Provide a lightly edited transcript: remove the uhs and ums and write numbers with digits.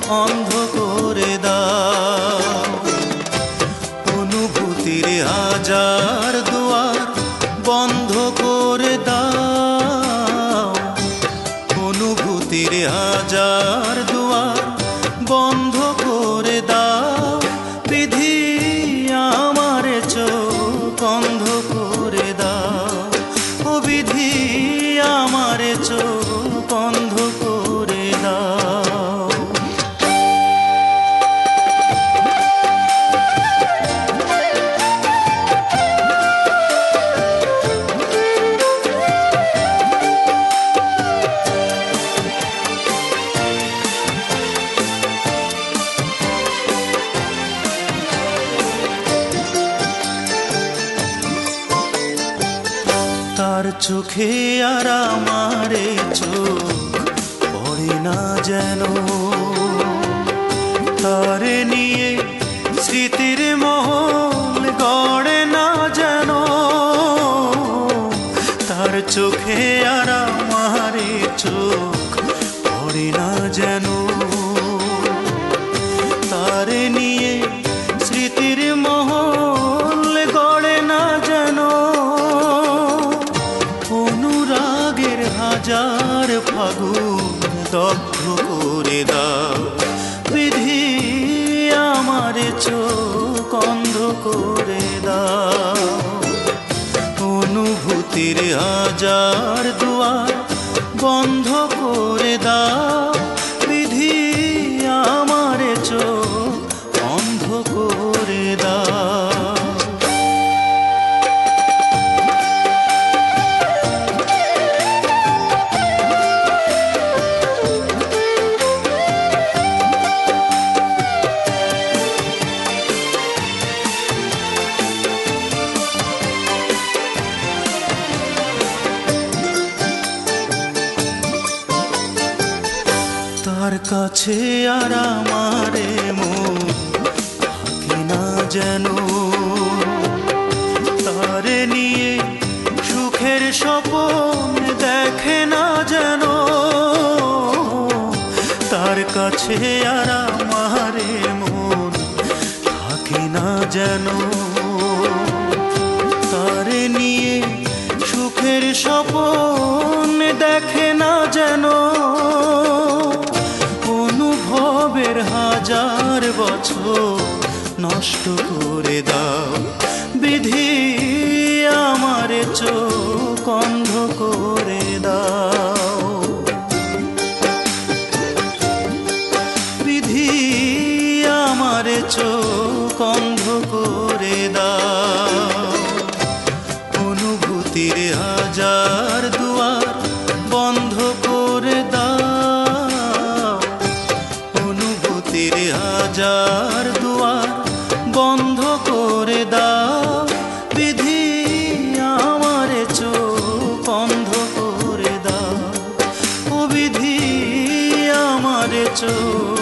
অন্ধ করে দাও। অনুভূতির হাজার দুয়ার বন্ধ করে দাও। অনুভূতির হাজার দুয়ার বন্ধ করে দাও। বিধি আমার চোখ অন্ধ করে দাও। ও বিধি আমার চোখ অন্ধ করে দাও। তার চোখে আর আমারে চোখ পড়ে না যেন। তারে নিয়ে স্মৃতির মহল গড়ে না যেন। তার চোখে আর আমারে চোখ পড়ে না যেন। তারে নিয়ে স্মৃতির মহল গড়ে না যেন। অনুরাগের হাজার ফাগুন দগ্ধ করে দাও। বিধি আমার চোখ অন্ধ করে দাও। অনুভূতির হাজার দুয়ার বন্ধ করে দাও। বিধি আমার চোখ অন্ধ করে দাও। তার কাছে আর আমারে মন থাকে না যেন। তারে নিয়ে সুখের স্বপ্ন দেখে না যেন। তার কাছে আর আমারে মন থাকে না যেন। তারে নিয়ে সুখের স্বপ্ন দেখে না যেন। অনুভবের হাজার বছর নষ্ট করে দাও। বিধি আমার চোখ অন্ধ করে দাও। বিধি আমার চোখ অন্ধ করে দাও। অনুভূতির হাজার দুয়ার বন্ধ করে দাও। অনুভূতির হাজার দুয়ার বন্ধ করে দাও। বিধি আমার চোখ অন্ধ করে দাও। ও বিধি আমার চোখ